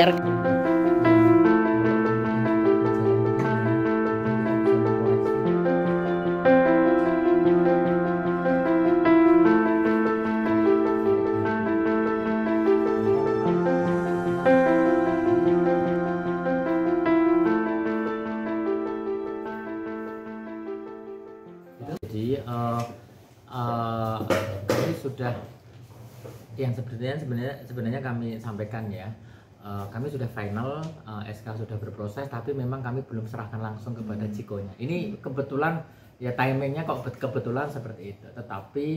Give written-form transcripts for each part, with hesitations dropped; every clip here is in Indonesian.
merek. Jadi kami sudah yang sebenarnya kami sampaikan ya, kami sudah final, SK sudah berproses, tapi memang kami belum serahkan langsung kepada Ciko-nya. Ini kebetulan ya, timingnya kok kebetulan seperti itu. Tetapi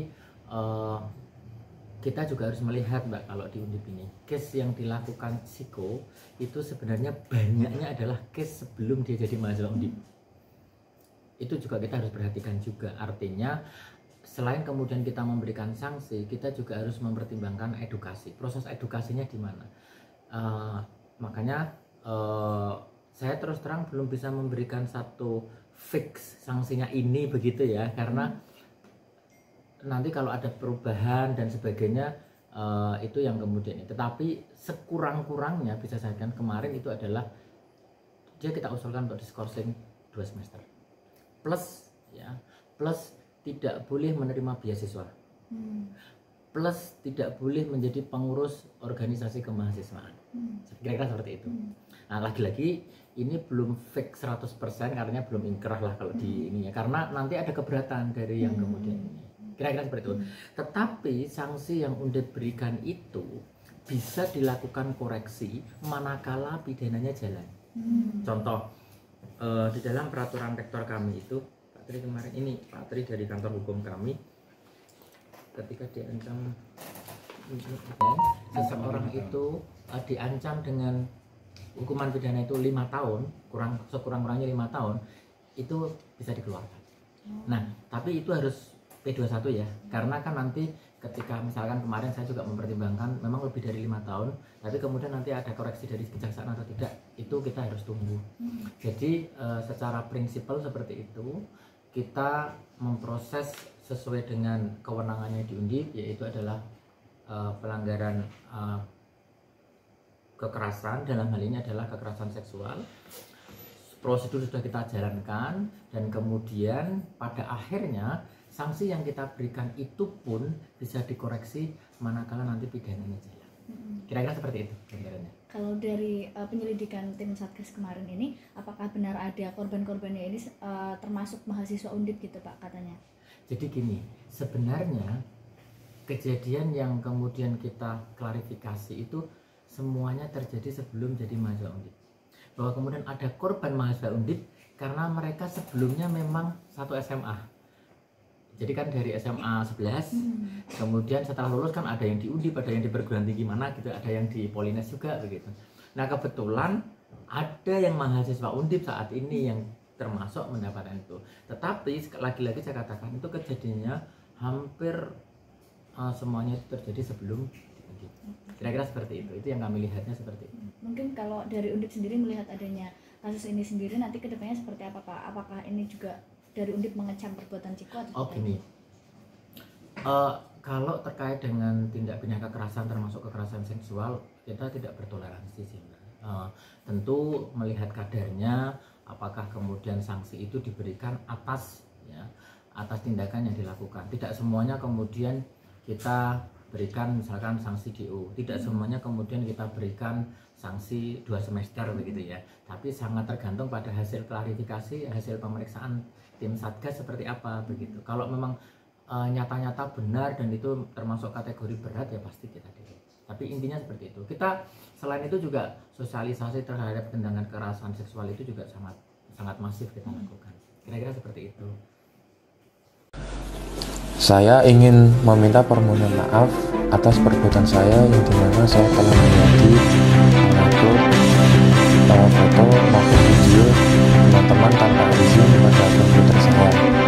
kita juga harus melihat Mbak, kalau di Undip ini case yang dilakukan Ciko itu sebenarnya banyaknya adalah case sebelum dia jadi mahasiswa Undip. Itu juga kita harus perhatikan juga. Artinya selain kemudian kita memberikan sanksi, kita juga harus mempertimbangkan edukasi. Proses edukasinya di mana? Makanya saya terus terang belum bisa memberikan satu fix sanksinya ini begitu ya, karena nanti kalau ada perubahan dan sebagainya itu yang kemudian ini. Tetapi sekurang-kurangnya bisa saya katakan kemarin itu adalah dia kita usulkan untuk diskorsing 2 semester. Plus ya, plus tidak boleh menerima beasiswa, plus tidak boleh menjadi pengurus organisasi kemahasiswaan. Kira-kira seperti itu. Nah, lagi-lagi ini belum fix 100% karena belum inkrah lah kalau di ini ya, karena nanti ada keberatan dari yang kemudian ini. Kira-kira seperti itu. Tetapi sanksi yang Undip berikan itu bisa dilakukan koreksi manakala pidananya jalan. Contoh, di dalam peraturan rektor kami itu, Pak Tri kemarin ini, Pak Tri dari kantor hukum kami, ketika diancam seseorang itu diancam dengan hukuman pidana itu 5 tahun, sekurang-kurangnya 5 tahun, itu bisa dikeluarkan. Nah, tapi itu harus P21 ya, karena kan nanti ketika misalkan kemarin saya juga mempertimbangkan memang lebih dari 5 tahun, tapi kemudian nanti ada koreksi dari kejaksaan atau tidak, itu kita harus tunggu. Jadi secara prinsipal seperti itu, kita memproses sesuai dengan kewenangannya di Undip, yaitu adalah pelanggaran kekerasan, dalam hal ini adalah kekerasan seksual. Prosedur sudah kita jalankan, dan kemudian pada akhirnya sanksi yang kita berikan itu pun bisa dikoreksi manakala nanti pidananya jalan. Kira-kira seperti itu gambarannya. Kalau dari penyelidikan tim Satgas kemarin ini, apakah benar ada korban-korbannya ini termasuk mahasiswa Undip gitu Pak katanya? Jadi gini, sebenarnya kejadian yang kemudian kita klarifikasi itu semuanya terjadi sebelum jadi mahasiswa Undip. Bahwa kemudian ada korban mahasiswa Undip karena mereka sebelumnya memang satu SMA. Jadi kan dari SMA 11, kemudian setelah lulus kan ada yang di Undip, ada yang di perguruan tinggi mana gitu, ada yang di Polines juga begitu. Nah, kebetulan ada yang mahasiswa Undip saat ini yang termasuk mendapatkan itu. Tetapi lagi-lagi saya katakan itu kejadiannya hampir semuanya itu terjadi sebelum Undip. Kira-kira seperti itu yang kami lihatnya seperti itu. Mungkin kalau dari Undip sendiri melihat adanya kasus ini sendiri, nanti kedepannya seperti apa Pak? Apakah ini juga dari Undip mengecam perbuatan Ciko atau oh gini, kalau terkait dengan tindak pidana kekerasan termasuk kekerasan seksual, kita tidak bertoleransi sih. Tentu melihat kadarnya, apakah kemudian sanksi itu diberikan atas tindakan yang dilakukan. Tidak semuanya kemudian kita berikan misalkan sanksi DO, tidak semuanya kemudian kita berikan sanksi 2 semester begitu ya. Tapi sangat tergantung pada hasil klarifikasi, hasil pemeriksaan tim Satgas seperti apa begitu. Kalau memang nyata-nyata benar dan itu termasuk kategori berat ya pasti kita demo. Tapi intinya seperti itu. Kita selain itu juga sosialisasi terhadap tindakan kekerasan seksual itu juga sangat masif kita lakukan. Kira-kira seperti itu. Saya ingin meminta permohonan maaf atas perbuatan saya yang dimana saya telah menjadi mengatur foto maupun video teman-teman tanpa izin pada komputer saya.